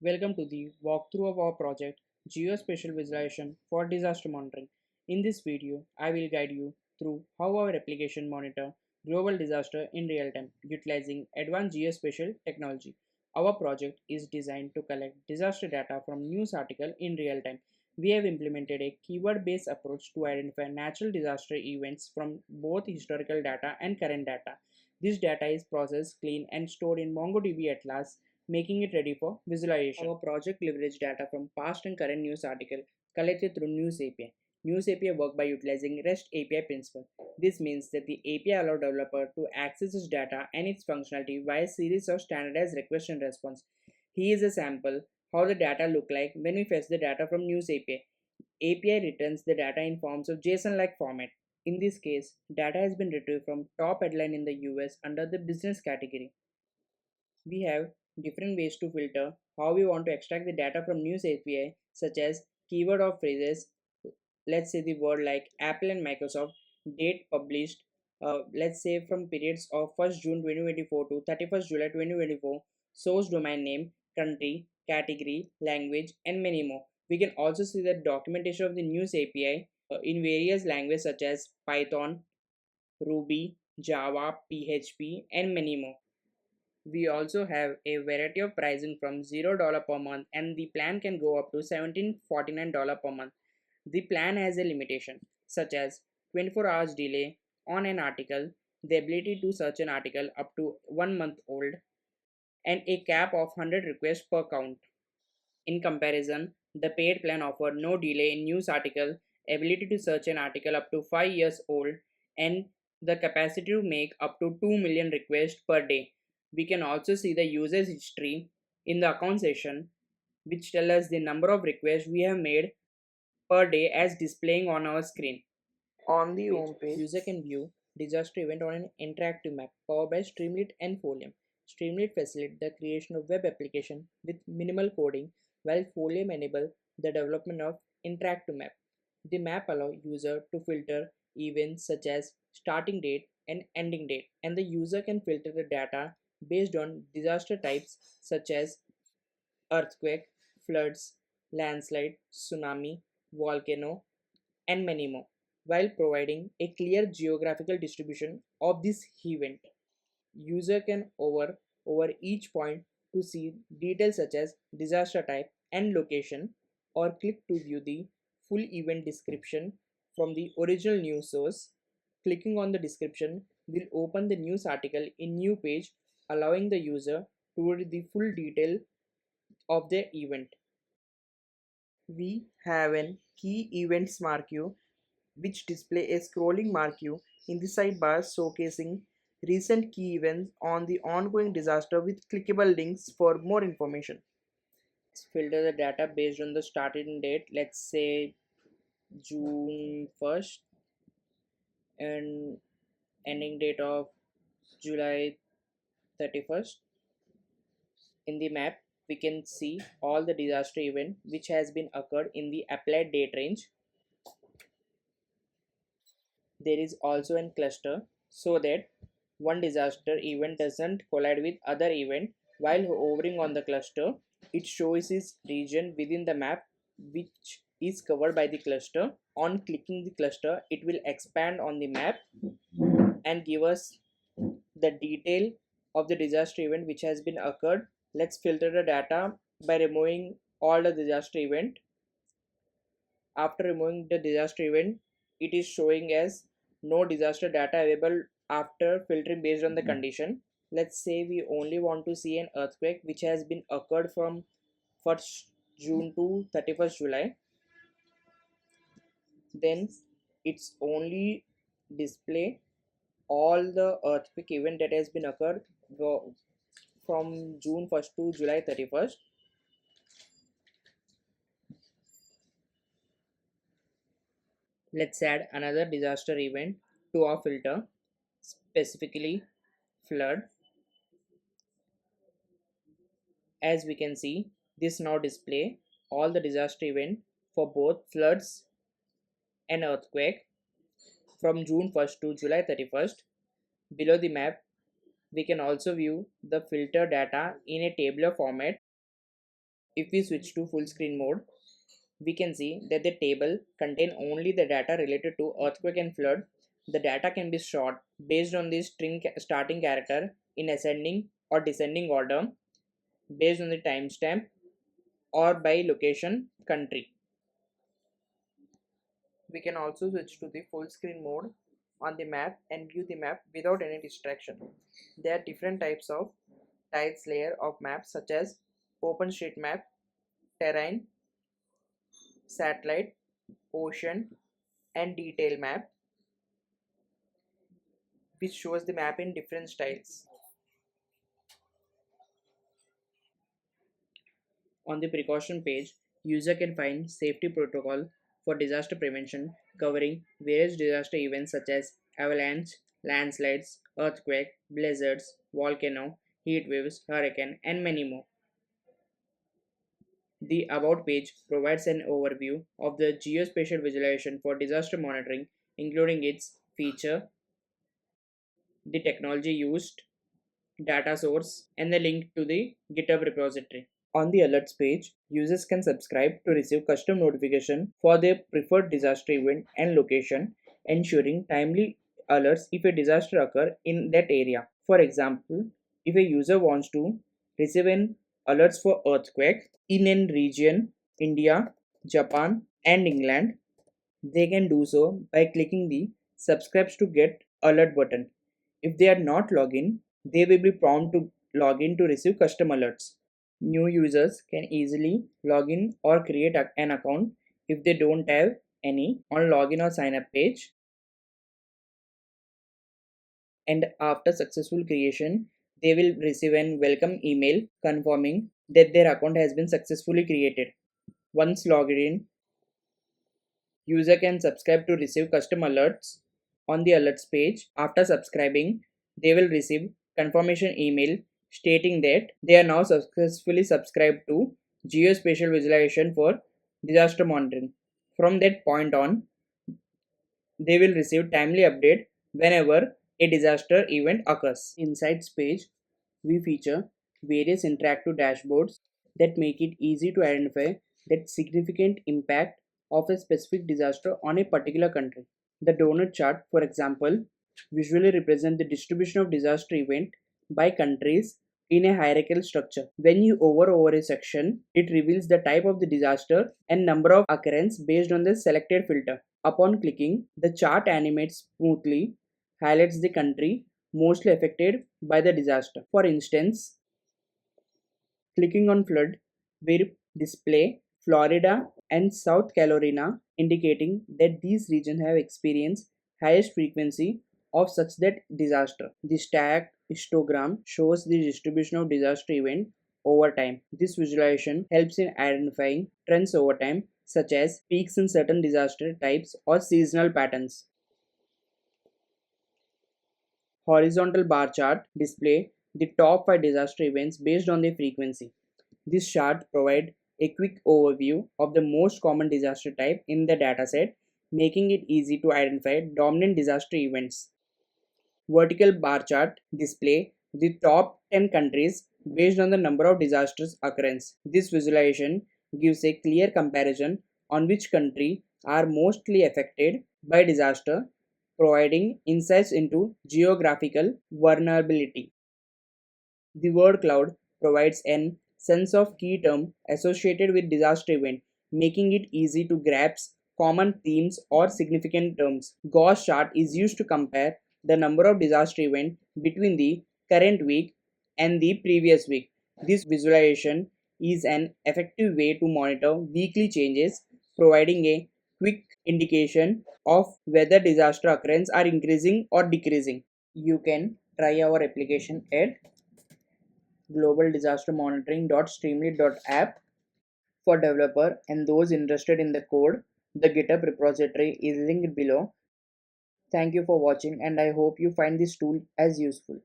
Welcome to the walkthrough of our project Geospatial Visualization for Disaster Monitoring. In this video, I will guide you through how our application monitor global disaster in real time utilizing advanced geospatial technology. Our project is designed to collect disaster data from news articles in real time. We have implemented a keyword-based approach to identify natural disaster events from both historical data and current data. This data is processed, cleaned, and stored in MongoDB Atlas, making it ready for visualization. Our project leveraged data from past and current news articles collected through NewsAPI. NewsAPI work by utilizing REST API principle. This means that the API allows developer to access its data and its functionality via a series of standardized request and response. Here is a sample how the data look like when we fetch the data from NewsAPI. API returns the data in forms of JSON-like format. In this case, data has been retrieved from top headline in the US under the business category. We have different ways to filter how we want to extract the data from news API, such as keyword or phrases. Let's say the word like Apple and Microsoft, date published, let's say from periods of 1st June 2024 to 31st July 2024, source domain name, country, category, language, and many more. We can also see the documentation of the news API in various languages such as Python, Ruby, Java, PHP, and many more. We also have a variety of pricing from $0 per month, and the plan can go up to $1749 per month. The plan has a limitation such as 24 hours delay on an article, the ability to search an article up to 1 month old, and a cap of 100 requests per count. In comparison, the paid plan offered no delay in news article, ability to search an article up to 5 years old, and the capacity to make up to 2 million requests per day. We can also see the users history in the account section, which tell us the number of requests we have made per day as displaying on our screen. On the home page, user can view disaster event on an interactive map powered by Streamlit and Folium. Streamlit facilitates the creation of web application with minimal coding, while Folium enables the development of interactive map. The map allows user to filter events such as starting date and ending date, and the user can filter the data based on disaster types such as earthquake, floods, landslide, tsunami, volcano, and many more, while providing a clear geographical distribution of this event. User can over each point to see details such as disaster type and location, or click to view the full event description from the original news source. Clicking on the description will open the news article in new page, allowing the user to read the full detail of the event. We have an key events marquee which display a scrolling marquee in the sidebar showcasing recent key events on the ongoing disaster with clickable links for more information. Let's filter the data based on the starting date, let's say June 1st, and ending date of July 31st. In the map, we can see all the disaster event which has been occurred in the applied date range. There is also a cluster so that one disaster event doesn't collide with other event. While hovering on the cluster, it shows its region within the map which is covered by the cluster. On clicking the cluster, it will expand on the map and give us the detail of the disaster event which has been occurred. Let's filter the data by removing all the disaster event. After removing the disaster event, it is showing as no disaster data available after filtering based on the condition. Let's say we only want to see an earthquake which has been occurred from 1st June to 31st July. Then it's only display all the earthquake event that has been occurred from June 1st to July 31st. Let's add another disaster event to our filter, specifically flood. As we can see, this now display all the disaster event for both floods and earthquake from June 1st to July 31st. Below the map, we can also view the filter data in a tabular format. If we switch to full screen mode, we can see that the table contains only the data related to earthquake and flood. The data can be sorted based on the string starting character in ascending or descending order, based on the timestamp, or by location country. We can also switch to the full screen mode on the map and view the map without any distraction. There are different types of tiles layer of maps such as OpenStreetMap, terrain, satellite, ocean, and detail map, which shows the map in different styles. On the precaution page, user can find safety protocol for disaster prevention covering various disaster events such as avalanche, landslides, earthquake, blizzards, volcano, heat waves, hurricane, and many more. The About page provides an overview of the geospatial visualization for disaster monitoring, including its feature, the technology used, data source, and the link to the GitHub repository. On the alerts page, users can subscribe to receive custom notification for their preferred disaster event and location, ensuring timely alerts if a disaster occur in that area. For example, if a user wants to receive an alerts for earthquake in a region, India, Japan, and England, they can do so by clicking the subscribes to get alert button. If they are not logged in, they will be prompted to log in to receive custom alerts. New users can easily log in or create an account if they don't have any on login or sign up page, and after successful creation they will receive an welcome email confirming that their account has been successfully created. Once logged in, user can subscribe to receive custom alerts. On the alerts page, after subscribing, they will receive confirmation email stating that they are now successfully subscribed to Geospatial visualization for disaster monitoring. From that point on, they will receive timely update whenever a disaster event occurs. Insights page, we feature various interactive dashboards that make it easy to identify the significant impact of a specific disaster on a particular country. The donut chart, for example, visually represents the distribution of disaster event by countries in a hierarchical structure. When you hover over a section, it reveals the type of the disaster and number of occurrence based on the selected filter. Upon clicking, the chart animates smoothly, highlights the country mostly affected by the disaster. For instance, clicking on flood will display Florida and South Carolina, indicating that these regions have experienced highest frequency of such that disaster. The stack histogram shows the distribution of disaster event over time. This visualization helps in identifying trends over time, such as peaks in certain disaster types or seasonal patterns. Horizontal bar chart display the top 5 disaster events based on their frequency. This chart provides a quick overview of the most common disaster type in the dataset, making it easy to identify dominant disaster events. Vertical bar chart display the top 10 countries based on the number of disasters occurrence. This visualization gives a clear comparison on which country are mostly affected by disaster, providing insights into geographical vulnerability. The word cloud provides an sense of key term associated with disaster event, making it easy to grasp common themes or significant terms. Gauss chart is used to compare the number of disaster events between the current week and the previous week. This visualization is an effective way to monitor weekly changes, providing a quick indication of whether disaster occurrences are increasing or decreasing. You can try our application at globaldisastermonitoring.streamlit.app for developer and those interested in the code. The GitHub repository is linked below. Thank you for watching and I hope you find this tool as useful.